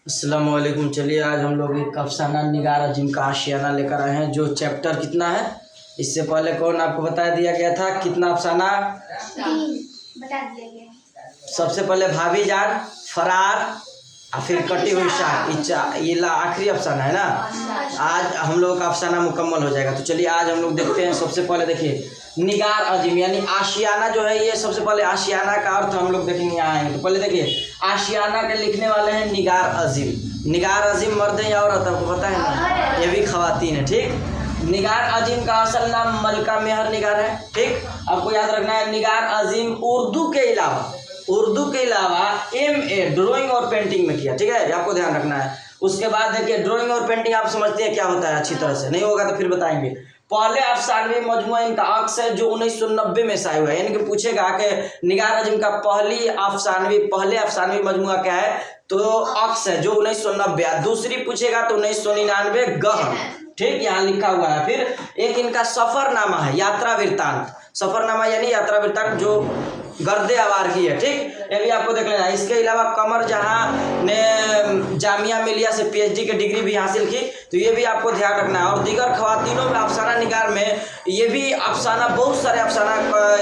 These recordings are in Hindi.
अस्सलाम वालेकुम। चलिए आज हम लोग एक अफसाना निगार अजीम का आशियाना लेकर आए हैं। जो चैप्टर कितना है, इससे पहले कौन आपको बता दिया गया था कितना अफसाना? बता दिया गया। सबसे पहले भाभी जान, फरार, और फिर कटी हुई शाख, ये आखिरी अफसाना है ना। आज हम लोग का अफसाना मुकम्मल हो जाएगा। तो चलिए आज हम लोग देखते हैं। सबसे पहले देखिए निगार अजीम यानी आशियाना जो है, ये सबसे पहले आशियाना का अर्थ हम लोग देखेंगे यहाँ आएंगे। तो पहले देखिए आशियाना के लिखने वाले हैं निगार अजीम। निगार अजीम मर्द है या औरत, आपको पता है ना, ये भी खवातीन है। ठीक, निगार अजीम का असल नाम मलका मेहर निगार है। ठीक, आपको याद रखना है निगार अजीम उर्दू के अलावा MA ड्राइंग और पेंटिंग में किया। ठीक है, आपको ध्यान रखना है। उसके बाद देखिए ड्राइंग और पेंटिंग आप समझते हैं क्या होता है अच्छी तरह से, नहीं होगा तो फिर बताएंगे। पहले अफसानवी मजमुआ इनका अक्स है जो 1990 में शाया हुआ है। यानी कि पूछेगा कि निगार अजीम का पहले अफसानवी मजमुआ क्या है, तो अक्स है जो 1990। दूसरी पूछेगा तो 1999 गहन। ठीक, यहाँ लिखा हुआ है। फिर एक इनका सफरनामा है, यात्रा वृत्तांत। सफरनामा यानी यात्रा वृत्तांत जो गर्दे आवार की है। ठीक, ये भी आपको देख लेना। इसके अलावा कमर जहां ने जामिया मिलिया से PhD की डिग्री भी हासिल की, तो ये भी आपको ध्यान रखना है। और दीगर खवातीनों में अफसाना निगार में ये भी अफसाना, बहुत सारे अफसाना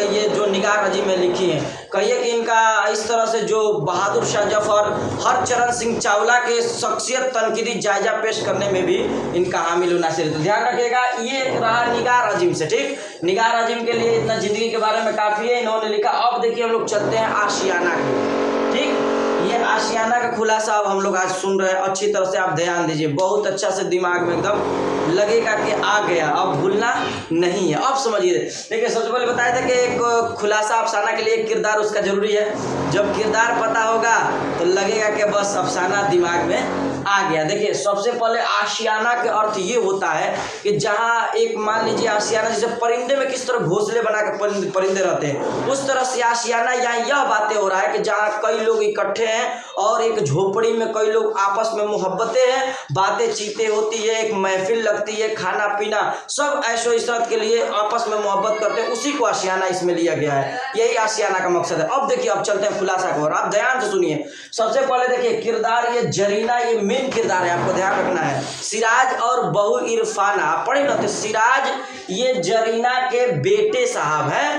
ये जो निगार अजीम में लिखी हैं। कहिए कि इनका इस तरह से जो बहादुर शाह जफर, हरचरण सिंह चावला के शख्सियत तनकीदी जायजा पेश करने में भी इनका हामिल नासिर। तो ध्यान रखिएगा, ये रहा निगार अजीम से। ठीक, निगार अजीम के लिए इतना जिंदगी के बारे में काफ़ी है, इन्होंने लिखा। अब देखिए हम लोग चलते हैं आशियाना की। ठीक, ये आशियाना का खुलासा अब हम लोग आज सुन रहे हैं। अच्छी तरह से आप ध्यान दीजिए, बहुत अच्छा से दिमाग में एकदम लगेगा कि आ गया, अब भूलना नहीं है। अब समझिए, देखिए सबसे पहले बताया था कि एक खुलासा अफसाना के लिए एक किरदार उसका जरूरी है। जब किरदार पता होगा तो लगेगा कि बस अफसाना दिमाग में आ गया। देखिए सबसे पहले आशियाना के अर्थ ये होता है कि जहाँ एक, मान लीजिए आशियाना जैसे परिंदे में किस तरह घोंसले बना के परिंदे रहते हैं, उस तरह से आशियाना यहाँ यह बातें हो रहा है कि जहाँ कई लोग इकट्ठे हैं और एक झोपड़ी में कई लोग आपस में मोहब्बतें हैं, बातें चीतें होती है, एक महफिल लगती है, खाना पीना सब ऐशो इशरत के लिए आपस में मोहब्बत करते हैं, उसी को आशियाना इसमें लिया गया है। यही आशियाना का मकसद है। अब देखिए, अब चलते हैं खुलासा को, और आप ध्यान से सुनिए। सबसे पहले देखिए किरदार, ये जरीना, ये मेन किरदार है, आपको ध्यान रखना है। सिराज और बहू इरफाना, आप पढ़े ना, तो सिराज ये जरीना के बेटे साहब हैं,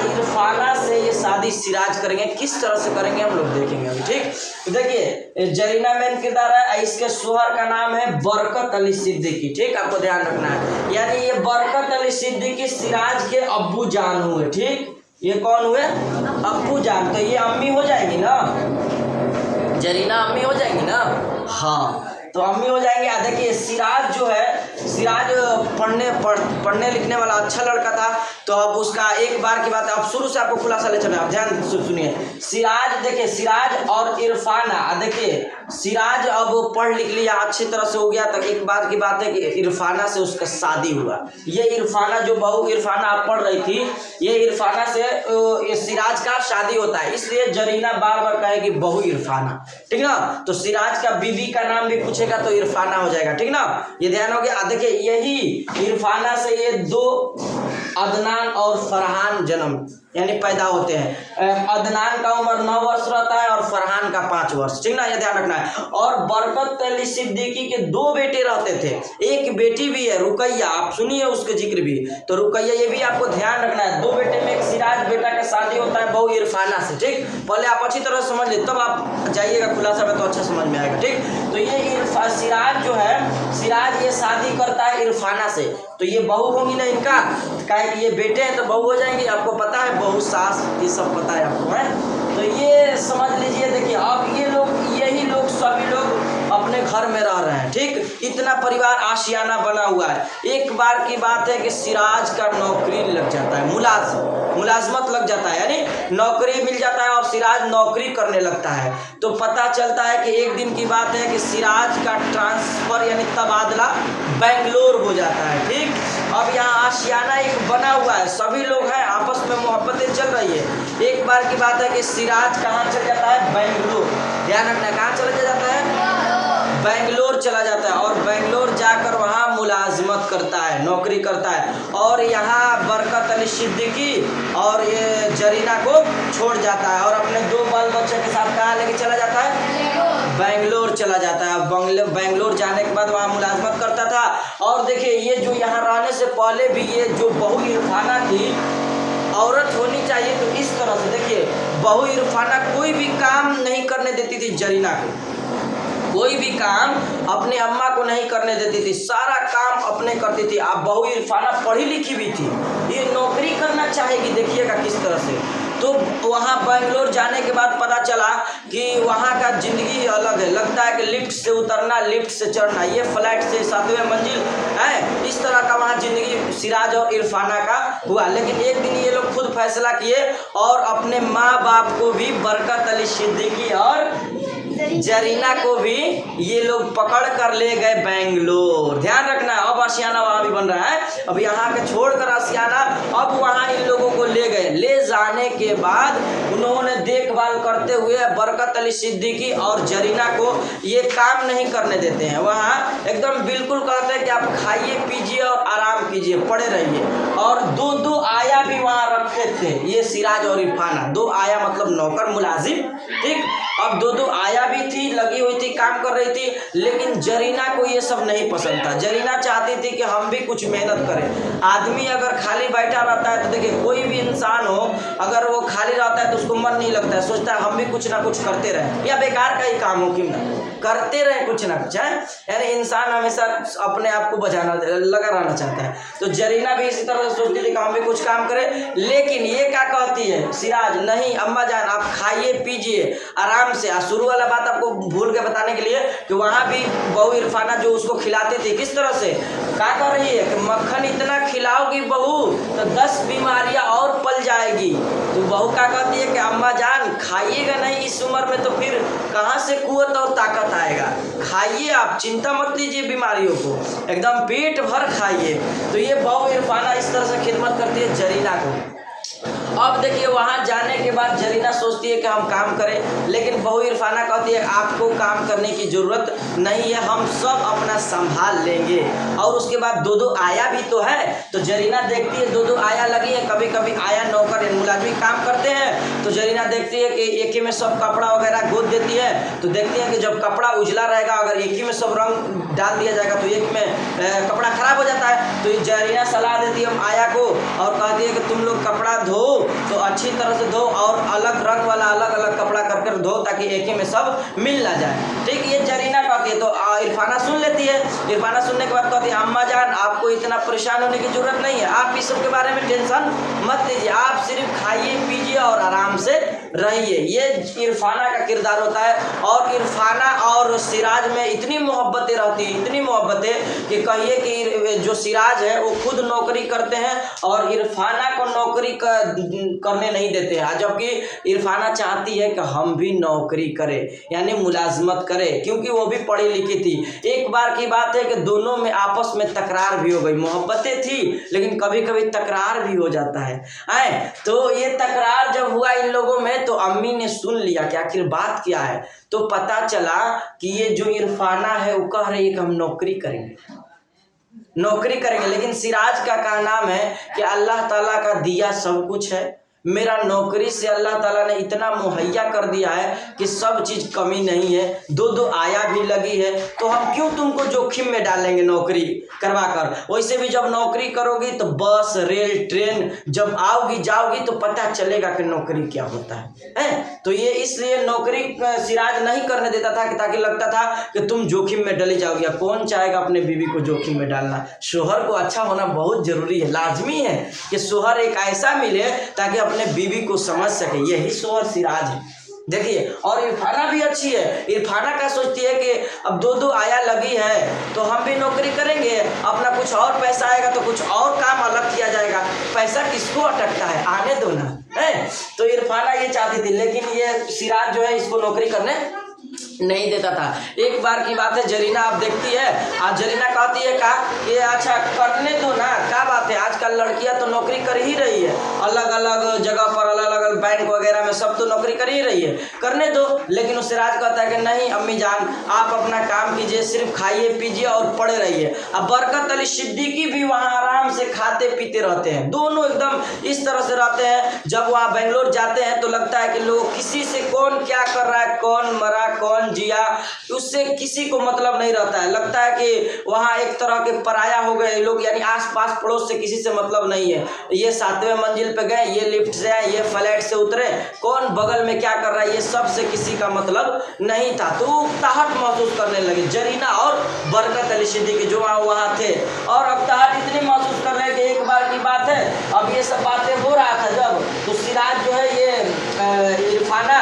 इरफाना से ये शादी सिराज करेंगे। किस तरह से करेंगे हम लोग देखेंगे अभी। ठीक, तो देखिए जरीना मेन किरदार है, इसके शोहर का नाम है बरकत अली सिद्दीकी। ठीक, आपको ध्यान रखना है। यानी ये बरकत अली सिद्दीकी सिराज के अब्बू जान हुए। ठीक, ये कौन हुए? अब्बू जान। तो ये अम्मी हो जाएंगी ना, जरीना अम्मी हो जाएंगी ना। हाँ, तो अम्मी हो जाएंगे। देखिए सिराज जो है, सिराज पढ़ने लिखने वाला अच्छा लड़का था। तो अब उसका एक बार की बात है, अब शुरू से आपको खुलासा ले चले, आप ध्यान सुनिए। सिराज, देखिए सिराज और इरफाना, देखिए सिराज अब पढ़ लिख लिया, अच्छी तरह से हो गया। तो एक बार की बात है कि इरफाना से उसका शादी हुआ। ये इरफाना, जो बहू इरफाना आप पढ़ रही थी, ये इरफाना से ये सिराज का शादी होता है। इसलिए जरीना बार बार कहेगी बहू इरफाना। ठीक ना, तो सिराज का बीबी का नाम भी पूछेगा तो इरफाना हो जाएगा। ठीक ना, ये ध्यान हो गया। देखिए यही इरफाना से ये दो अदनान और फरहान जन्म यानी पैदा होते हैं। अदनान का उम्र 9 वर्ष रहता है और फरहान का 5 वर्ष। ठीक ना, ये ध्यान रखना है। और बरकत अली सिद्दीकी के 2 बेटे रहते थे, एक बेटी भी है रुकैया, आप सुनिए उसके जिक्र भी। तो रुकैया, ये भी आपको ध्यान रखना है। 2 बेटे में एक सिराज बेटा का शादी होता है बहू इरफाना से। ठीक, पहले आप अच्छी तरह समझ ले, तब आप जाइएगा खुलासा में तो अच्छा समझ में आएगा। ठीक, तो ये सिराज जो है, सिराज ये शादी करता है इरफाना से, तो ये बहू होंगी ना इनका, काहे कि ये बेटे हैं तो बहू हो जाएंगे। आपको पता है बहू सास, ये सब पता है आपको, है। तो ये समझ लीजिए। देखिए अब ये लोग, यही लोग, सभी लोग अपने घर में रह रहे हैं। ठीक, इतना परिवार आशियाना बना हुआ है। एक बार की बात है कि सिराज का नौकरी लग जाता है, मुलाजमत लग जाता है, यानी नौकरी मिल जाता है और सिराज नौकरी करने लगता है। तो पता चलता है कि एक दिन की बात है कि सिराज का ट्रांसफर यानी तबादला बेंगलोर हो जाता है। ठीक, अब यहाँ आशियाना एक बना हुआ है, सभी लोग हैं, आपस में मोहब्बतें चल रही है। एक बार की बात है कि सिराज कहाँ चल जाता है? बेंगलोर। ध्यान रखना, कहाँ चला जाता है? बेंगलोर चला जाता है। और बेंगलोर जाकर वहाँ मुलाजमत करता है, नौकरी करता है। और यहाँ बरकत अली सिद्दीकी और ये जरीना को छोड़ जाता है और अपने 2 बाल बच्चे के साथ कहाँ लेके चला जाता है? बेंगलोर बेंगलोर चला जाता है। बेंगलोर जाने के बाद वहाँ मुलाजमत करता था। और देखिए ये जो यहाँ रहने से पहले भी ये जो बहू इरफाना थी, औरत होनी चाहिए तो इस तरह से देखिए, बहू इरफाना कोई भी काम नहीं करने देती थी जरीना को, कोई भी काम अपने अम्मा को नहीं करने देती थी, सारा काम अपने करती थी। अब बहू इरफाना पढ़ी लिखी भी थी, ये नौकरी करना चाहेगी, देखिएगा किस तरह से। तो वहाँ बेंगलोर जाने के बाद पता चला कि वहाँ का ज़िंदगी अलग है, लगता है कि लिफ्ट से उतरना, लिफ्ट से चढ़ना, ये फ्लैट से 7वें मंजिल है, इस तरह का वहाँ ज़िंदगी सिराज और इरफाना का हुआ। लेकिन एक दिन ये लोग खुद फैसला किए और अपने माँ बाप को भी, बरकत अली सिद्दीकी और जरीना को भी ये लोग पकड़ कर ले गए बेंगलोर। ध्यान रखना, अब आशियाना वहाँ भी बन रहा है, अब यहाँ के छोड़कर आशियाना, अब वहाँ इन लोगों को ले गए। ले जाने के बाद उन्होंने देखभाल करते हुए बरकत अली सिद्दीकी और जरीना को ये काम नहीं करने देते हैं, वहाँ एकदम बिल्कुल कहते हैं कि आप खाइए पीजिए और आराम कीजिए, पड़े रहिए। और दो आया भी वहाँ रखते थे, ये सिराज और इरफाना, 2 आया मतलब नौकर मुलाजिम, ठीक। अब दो आया भी थी, लगी हुई थी, काम कर रही थी, लेकिन जरीना को ये सब नहीं पसंद था। जरीना चाहती थी कि हम भी कुछ मेहनत करें। आदमी अगर खाली बैठा रहता है तो देखिए, कोई भी इंसान हो अगर वो खाली रहता है तो उसको मन नहीं लगता है, सोचता है हम भी कुछ ना कुछ करते रहें, या बेकार का ही काम हो क्यों ना करते रहें कुछ ना कुछ, है। यानी इंसान हमेशा अपने आप को बचाना लगा रहना चाहता है। तो जरीना भी इसी तरह से सोचती थी कि हम भी कुछ काम करें। लेकिन ये क्या कहती है सिराज, नहीं अम्मा जान आप खाइए पीजिए आराम से। शुरू वाला बात आपको भूल के बताने के लिए कि वहाँ भी बहू इरफाना जो उसको खिलाती थी, किस तरह से क्या कर रही है कि मक्खन इतना खिलाओगी बहू तो 10 बीमारियां और पल जाएगी। तो बहू क्या कहती है कि अम्मा जान खाइएगा नहीं इस उम्र में तो फिर कहाँ से कुव्वत और ताकत आएगा, खाइए आप, चिंता मत लीजिए बीमारियों को, एकदम पेट भर खाइए। तो ये बहू इरफाना इस तरह से खिदमत करती है जरीना को। अब देखिए वहाँ जाने के बाद जरीना सोचती है कि हम काम करें, लेकिन बहू इरफाना कहती है आपको काम करने की ज़रूरत नहीं है, हम सब अपना संभाल लेंगे। और उसके बाद 2 आया भी तो है, तो जरीना देखती है 2 आया लगी है, कभी कभी आया नौकर मुलाजिम काम करते हैं, तो जरीना देखती है कि एक ही में सब कपड़ा वगैरह गोद देती है। तो देखती है कि जब कपड़ा उजला रहेगा, अगर एक ही में सब रंग डाल दिया जाएगा तो एक में कपड़ा खराब हो जाता है। तो ये जरीना सलाह देती है आया को और कहती है कि तुम लोग कपड़ा धो तो अच्छी तरह से धो और अलग रंग वाला अलग अलग कपड़ा कर धो, ताकि एक ही में सब मिल ना जाए, ठीक। ये जरीना कहती है। तो इरफाना सुन लेती है। इरफाना सुनने के बाद कहती है अम्मा जान आपको इतना परेशान होने की जरूरत नहीं है, आप इस सब के बारे में टेंशन मत लीजिए, आप सिर्फ खाइए पीजिए और आराम से रहिए। ये इरफाना का किरदार होता है। और इरफाना और सिराज में इतनी मोहब्बतें रहती हैं, इतनी मोहब्बतें कि कहिए कि जो सिराज है वो खुद नौकरी करते हैं और इरफाना को नौकरी करने नहीं देते हैं, जबकि इरफाना चाहती है कि हम भी नौकरी करें, यानी मुलाजमत करें, क्योंकि वो भी पढ़ी लिखी थी। एक बार की बात है कि दोनों में आपस में तकरार भी हो गई, मोहब्बतें थी लेकिन कभी कभी तकरार भी हो जाता है। तो ये तकरार जब हुआ इन लोगों में तो अम्मी ने सुन लिया कि आखिर बात क्या है। तो पता चला कि ये जो इरफाना है वो कह रही है कि हम नौकरी करेंगे, लेकिन सिराज का नाम है कि अल्लाह ताला का दिया सब कुछ है, मेरा नौकरी से अल्लाह ताला ने इतना मुहैया कर दिया है कि सब चीज़ कमी नहीं है, 2 आया भी लगी है, तो हम क्यों तुमको जोखिम में डालेंगे नौकरी करवा कर। वैसे भी जब नौकरी करोगी तो बस रेल ट्रेन जब आओगी जाओगी तो पता चलेगा कि नौकरी क्या होता है। तो ये इसलिए नौकरी सिराज नहीं करने देता था कि ताकि लगता था कि तुम जोखिम में डली जाओगी। कौन चाहेगा अपने बीवी को जोखिम में डालना। शोहर को अच्छा होना बहुत जरूरी है, लाजमी है कि शोहर एक ऐसा मिले ताकि अपने बीवी को समझ सके, यही शोहर सिराज है। देखिए, और इरफाना भी अच्छी है। इरफाना क्या सोचती है कि अब 2 आया लगी है तो हम भी नौकरी करेंगे, अपना कुछ और पैसा आएगा तो कुछ और काम अलग किया जाएगा, पैसा किसको अटकता है, आने दो ना, है। तो इरफाना ये चाहती थी, लेकिन ये सिराज जो है इसको नौकरी करने नहीं देता था। एक बार की बात है, जरीना आप देखती है, आज जरीना कहती है का ये अच्छा करने दो ना, क्या बात है, आजकल लड़कियां तो नौकरी कर ही रही है, अलग अलग जगह पर अलग अलग बैंक वगैरह में सब तो नौकरी कर ही रही है, करने दो। लेकिन उससे राज कहता है कि नहीं अम्मी जान आप अपना काम कीजिए, सिर्फ खाइए पीजिए और पड़े रहिए। अब बरकत अली सिद्दीकी भी वहाँ आराम से खाते पीते रहते हैं, दोनों एकदम इस तरह से रहते हैं। जब वहाँ बेंगलोर जाते हैं तो लगता है कि लोग किसी से कौन क्या कर रहा है, कौन मरा कौन जीवन जिया, उससे किसी को मतलब नहीं रहता है। लगता है कि वहाँ एक तरह के पराया हो गए लोग, यानी आस पास पड़ोस से किसी से मतलब नहीं है। ये 7वें मंजिल पे गए, ये लिफ्ट से आए, ये फ्लैट से उतरे, कौन बगल में क्या कर रहा है ये सब से किसी का मतलब नहीं था। तो उकताहट महसूस करने लगे जरीना और बरकत अली सिद्दीकी जो वहाँ थे, और उकताहट इतनी महसूस कर रहे कि एक बार की बात है, अब ये सब बातें हो रहा था जब, तो सिराज जो है ये इरफाना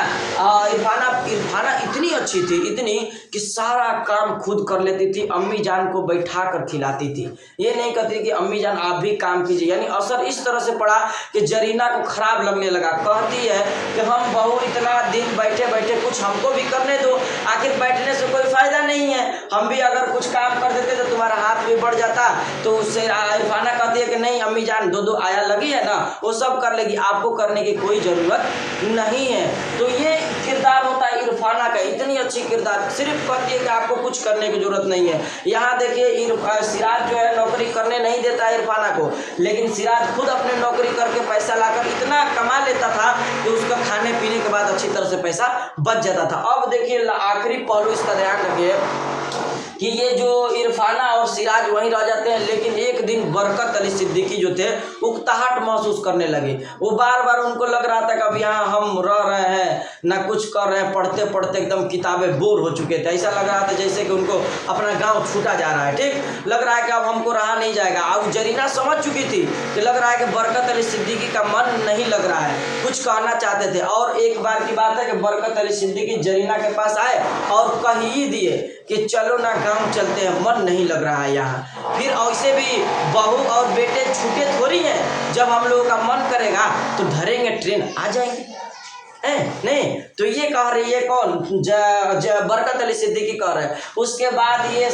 इतनी अच्छी थी, इतनी कि सारा काम खुद कर लेती थी, अम्मी जान को बैठा कर खिलाती थी। ये नहीं कहती कि अम्मी जान आप भी काम कीजिए, यानी असर इस तरह से पड़ा कि जरीना को खराब लगने लगा। कहती है कि हम बहू इतना दिन बैठे बैठे कुछ हमको भी करने दो, आखिर बैठने से कोई फायदा नहीं है, हम भी अगर कुछ काम कर देते तो तुम्हारा हाथ भी बढ़ जाता। तो उससे इरफाना कहती है कि नहीं अम्मी जान, दो आया लगी है ना, वो सब कर लेगी, आपको करने की कोई ज़रूरत नहीं है। तो ये किरदार होता है इरफाना का, इतनी अच्छी किरदार, सिर्फ कहती है कि आपको कुछ करने की जरूरत नहीं है। यहाँ देखिए सिराज जो है नौकरी करने नहीं देता है इरफाना को, लेकिन सिराज खुद अपने नौकरी करके पैसा लाकर इतना कमा लेता था कि उसका खाने पीने के बाद अच्छी तरह से पैसा बच जाता था। अब देखिए आखिरी पहलू इसका ध्यान रखिए कि ये जो इरफाना और सिराज वहीं रह जाते हैं, लेकिन एक दिन बरकत अली सिद्दीकी जो थे उकताहट महसूस करने लगे। वो बार बार उनको लग रहा था कि अब यहाँ हम रह रहे हैं ना कुछ कर रहे हैं, पढ़ते पढ़ते एकदम किताबें बोर हो चुके थे। ऐसा लग रहा था जैसे कि उनको अपना गांव छूटा जा रहा है, ठीक लग रहा है कि अब हमको रहा नहीं जाएगा। अब जरीना समझ चुकी थी कि लग रहा है कि बरकत अली सिद्दीकी का मन नहीं लग रहा है, कुछ कहना चाहते थे। और एक बार की बात है कि बरकत अली सिद्दीकी जरीना के पास आए और कह ही दिए कि चलो ना गांव चलते हैं, मन नहीं लग रहा है यहाँ। फिर ऐसे भी बहू और बेटे छूटे थोड़ी हैं, जब हम लोगों का मन करेगा तो धरेंगे ट्रेन आ जाएंगे। नहीं तो ये कह रही है कौन, बरकत अली सिद्दीकी कह रहे हैं। उसके बाद ये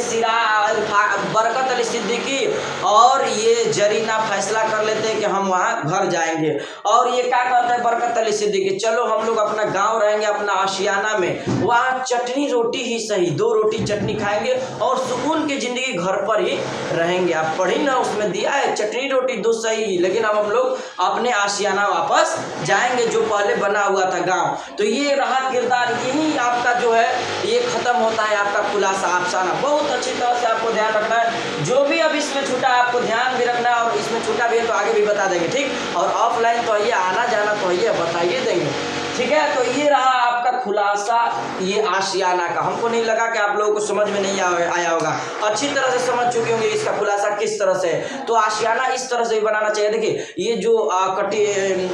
बरकत अली सिद्दीकी और ये जरीना फैसला कर लेते हैं कि हम वहाँ घर जाएंगे। और ये क्या कहते हैं बरकत अली सिद्दीकी, चलो हम लोग अपना गांव रहेंगे, अपना आशियाना में, वहाँ चटनी रोटी ही सही, 2 रोटी चटनी खाएंगे और सुकून की जिंदगी घर पर ही रहेंगे। आप पढ़ी ना, उसमें दिया है चटनी रोटी 2 सही, लेकिन अब हम लोग अपने आशियाना वापस जाएंगे जो पहले बना हुआ था गांव। तो ये रहा किरदार, यही आपका जो है ये खत्म होता है आपका खुलासा अफसाना। बहुत अच्छी तरह से आपको ध्यान रखना है, जो भी अब इसमें छूटा आपको ध्यान भी रखना है, और इसमें छूटा भी है तो आगे भी बता देंगे, ठीक। और ऑफलाइन तो ये आना जाना तो ये बताइए देंगे, ठीक है। तो ये रहा आपका खुलासा ये आशियाना का। हमको नहीं लगा कि आप लोगों को समझ में नहीं आया होगा, अच्छी तरह से समझ चुके होंगे इसका खुलासा किस तरह से है। तो आशियाना इस तरह से भी बनाना चाहिए। देखिए ये जो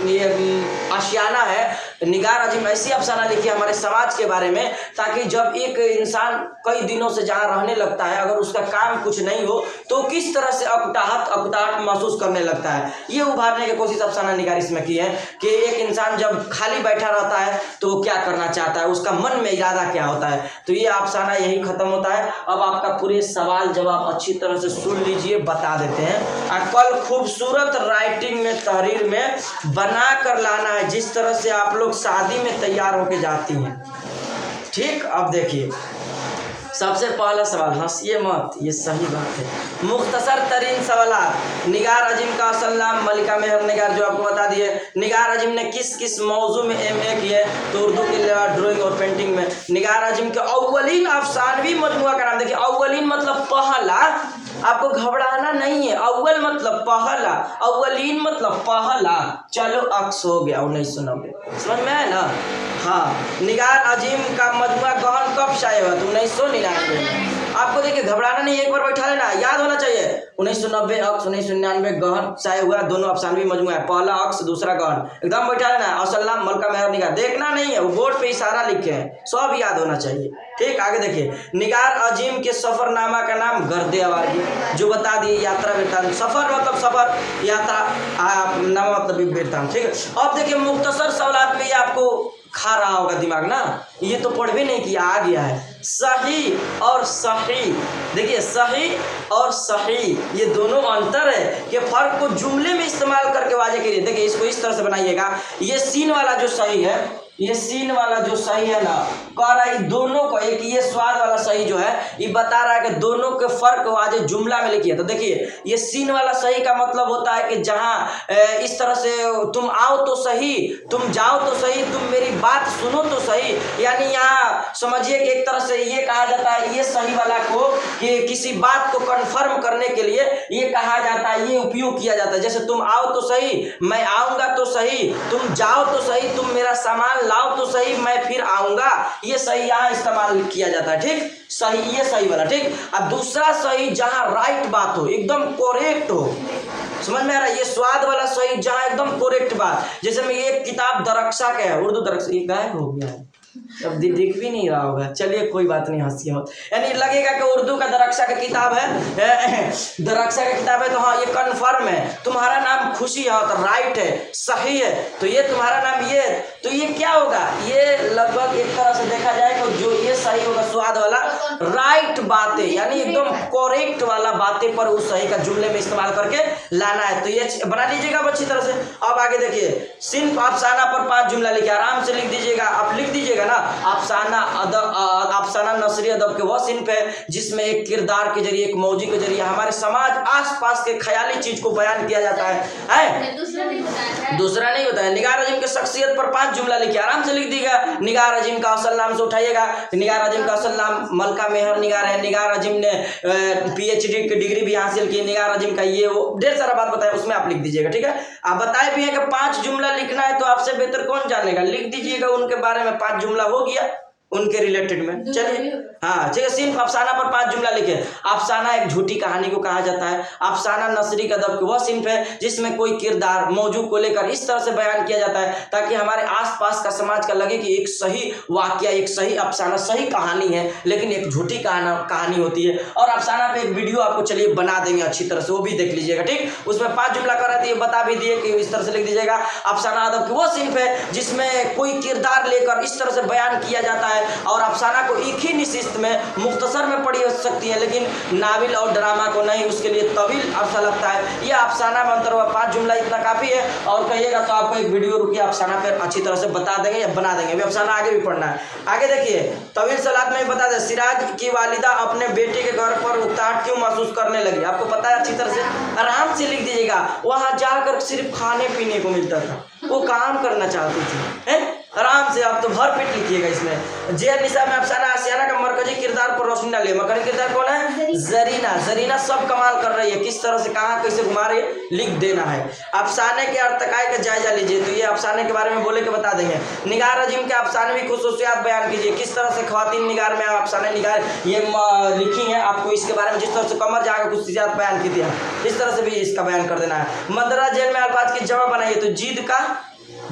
ये आशियाना है, निगार अजीम ऐसी अफसाना लिखी है हमारे समाज के बारे में, ताकि जब एक इंसान कई दिनों से जहाँ रहने लगता है, अगर उसका काम कुछ नहीं हो तो किस तरह से अकुताहट महसूस करने लगता है, ये उभारने की कोशिश अफसाना निगार इसमें की है कि एक इंसान जब खाली बैठा रहता है तो वो क्या करना चाहता है, उसका मन में इरादा क्या होता है। तो ये अफसाना यही खत्म होता है। अब आपका पूरे सवाल जवाब अच्छी तरह से सुन लीजिए, बता देते हैं। कल खूबसूरत राइटिंग में तहरीर में बना कर लाना है, जिस तरह से आप लोग शादी में तैयार होके जाती हैं, ठीक। अब देखिए सबसे पहला सवाल, हंसिए मत, ये सही बात है। मुख्तसर तरीन सवालात। निगार अजीम का असल नाम मलिका मेहर निगार, जो आपको बता दिए। निगार अजीम ने किस किस मौजू में MA किए, तो उर्दू के लिए ड्राइंग और पेंटिंग में। निगार अजीम के अव्वलीन अफसानवी मजमुआ का नाम देखिए। अव्वलीन मतलब पहला, आपको घबराना नहीं है, अव्वल मतलब पहला, अव्वलीन मतलब पहला। चलो अक्स हो गया 1990, समझ में है ना। हाँ, निगार अजीम का मजमुआ गहन कब शाये हुआ, 1999। आपको देखिए घबराना नहीं, एक बार बैठा लेना, याद होना चाहिए। 1990 अक्स, 1999 गहन शाये हुआ, दोनों अफसानवी मजमुआ है, पहला अक्स दूसरा गहन, एकदम बैठा लेना। असल नाम मलिका मेहर निगार, देखना नहीं है, वो बोर्ड पे इशारा लिखे हैं, सब याद होना चाहिए, ठीक। आगे देखिए निगार अजीम के सफरनामा का नाम गर्दे आवारगी, जो बता दिए यात्रा वृत्तांत। सफर मतलब सफर, यात्रा नामा मतलब वृत्तांत, ठीक है। अब देखिए मुख्तसर सवालात में ये आपको खा रहा होगा दिमाग ना, ये तो पढ़ भी नहीं किया, आ गया है। सही और सही, देखिए सही और सही ये दोनों अंतर है कि फर्क को जुमले में इस्तेमाल करके वाजे करिए। देखिए इसको इस तरह से बनाइएगा, ये सीन वाला जो सही है ये सीन वाला जो सही है ना, कह रहा है दोनों को, एक ये स्वाद वाला सही जो है ये बता रहा है कि दोनों के फर्क को आज जुमला में लिखिए। तो देखिए ये सीन वाला सही का मतलब होता है कि जहां इस तरह से तुम आओ तो सही, तुम जाओ तो सही, तुम मेरी बात सुनो तो सही, यानी यहाँ समझिए कि एक तरह से ये कहा जाता है ये सही वाला को कि किसी बात को कन्फर्म करने के लिए ये कहा जाता है, ये उपयोग किया जाता है। जैसे तुम आओ तो सही, मैं आऊंगा तो सही, तुम जाओ तो सही, तुम मेरा सामान लाओ तो सही, मैं फिर आऊंगा, ये सही यहाँ इस्तेमाल किया जाता है। ठीक, सही, ये सही वाला। ठीक, अब दूसरा सही जहां राइट बात हो, एकदम करेक्ट हो, समझ में आ रहा है, ये स्वाद वाला सही जहां एकदम करेक्ट बात। जैसे मैं ये किताब दरक्षा का है, उर्दू दरक्षा, ये गायब हो गया है, अब दिख भी नहीं रहा होगा, चलिए कोई बात नहीं, हंसी हो, यानी लगेगा कि उर्दू का दरक्षा का किताब है, दरक्षा का किताब है, तो हाँ ये कन्फर्म है। तुम्हारा नाम खुशी है तो राइट है, सही है, तो ये तुम्हारा नाम ये, तो ये क्या होगा, ये लगभग एक तरह से देखा जाए तो जो ये सही होगा स्वाद वाला राइट बातें, यानी एकदम करेक्ट वाला बातें पर उस सही का जुमले में इस्तेमाल करके लाना है। तो ये बना लीजिएगा अच्छी तरह से। अब आगे देखिए, सिर्फ अफसाना पर 5 जुमला लिखिए, आराम से लिख दीजिएगा, आप लिख दीजिएगा ना। अफसाना अदब, अफसाना नसरी अदब के वह सिंफ है जिसमें एक किरदार के जरिए, एक मौजी के जरिए हमारे समाज आसपास के ख्याली चीज को बयान किया जाता है? दूसरा नहीं होता है। निगार अजीम के शख्सियत पर 5 जुमला लिखिए, आराम से लिख दीजिएगा। निगार अजीम का असल नाम से उठाइएगा, निगार अजीम का असल नाम मलका मेहर निगार है। निगार अजीम ने PhD की डिग्री भी हासिल की। निगार अजीम का ये वो ढेर सारा बात बताया, उसमें आप लिख दीजिएगा। ठीक है, आप बताए भी हैं कि 5 जुमला लिखना है, तो आपसे बेहतर कौन जानेगा, लिख दीजिएगा उनके बारे में 5 जुमला हो गया उनके रिलेटेड में। चलिए हाँ ठीक है, सिर्फ अफसाना पर 5 जुमला लिखे। अफसाना एक झूठी कहानी को कहा जाता है। अफसाना नसरी अदब की वह सिंफ है जिसमें कोई किरदार मौजू को लेकर इस तरह से बयान किया जाता है ताकि हमारे आसपास का समाज का लगे कि एक सही वाकया, एक सही अफसाना, सही कहानी है, लेकिन एक झूठी कहानी होती है। और अफसाना पे एक वीडियो आपको चलिए बना देंगे अच्छी तरह से, वो भी देख लीजिएगा। ठीक, उसमें 5 जुमला कर रहे थे, बता भी दिए कि इस तरह से लिख दीजिएगा। अफसाना अदब की वह सिंफ है जिसमें कोई किरदार लेकर इस तरह से बयान किया जाता है, और अफसाना को एक ही निशिस्त में मुख्तसर में पढ़ी हो सकती है, लेकिन नावल और ड्रामा को नहीं, उसके लिए तवील अरसा लगता है। यह अफसाना में अंतर हुआ 5 जुमला इतना काफी है। और कहिएगा तो आपको एक वीडियो रुकिए, अफसाना पर अच्छी तरह से बता देंगे या बना देंगे। अभी अफसाना आगे भी पढ़ना है। आगे देखिए, तवील सलात में बता दे, सिराज की वालिदा अपने बेटे के घर पर उकताहट क्यों महसूस करने लगी, आपको पता है, अच्छी तरह से आराम से लिख दीजिएगा। वहां जाकर सिर्फ खाने पीने को मिलता था, वो काम करना चाहती थी, है? आराम से आप तो भर पेट लिखिएगा इसमें। जेर निसा में अफसाना आसियाना का मरकजी किरदार पर रोशनी डालिए। मरकजी किरदार कौन है? जरीना। जरीना सब कमाल कर रही है, किस तरह से कहाँ कैसे घुमा रही है, लिख देना है। अफसाने के अर्तकाय का जायजा लीजिए, तो ये अफसाने के बारे में बोले के बता देंगे। निगार अजीम के अफसानवी खुसूसियात बयान कीजिए, किस तरह से ख्वातीन निगार में अफसाने निगार ये लिखी है, आपको इसके बारे में जिस तरह से कमर जहाँ का खुसूसियात बयान की थी, इस तरह से भी इसका बयान कर देना है। मदरा जेल में अल्फाज की जमा बनाइए, तो जिद का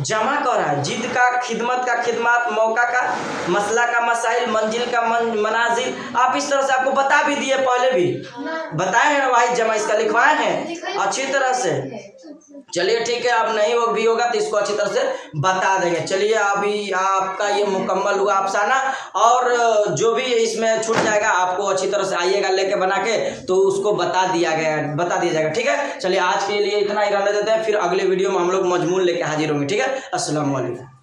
जमा कर रहा है, जिद का, खिदमत का खिदमत, मौका का, मसला का मसाइल, मंजिल का मनाजिल, आप इस तरह से आपको बता भी दिए, पहले भी बताए हैं, वाहिद जमा इसका लिखवाए हैं अच्छी तरह से। चलिए ठीक है, अब नहीं वो भी होगा तो इसको अच्छी तरह से बता देंगे। चलिए अभी आपका ये मुकम्मल हुआ अफसाना, और जो भी इसमें छूट जाएगा आपको अच्छी तरह से आइएगा लेके बना के, तो उसको बता दिया जाएगा। ठीक है, चलिए आज के लिए इतना ही रहने देते हैं, फिर अगले वीडियो में हम लोग मजमून लेके हाजिर होंगे। ठीक है, अस्सलाम वालेकुम।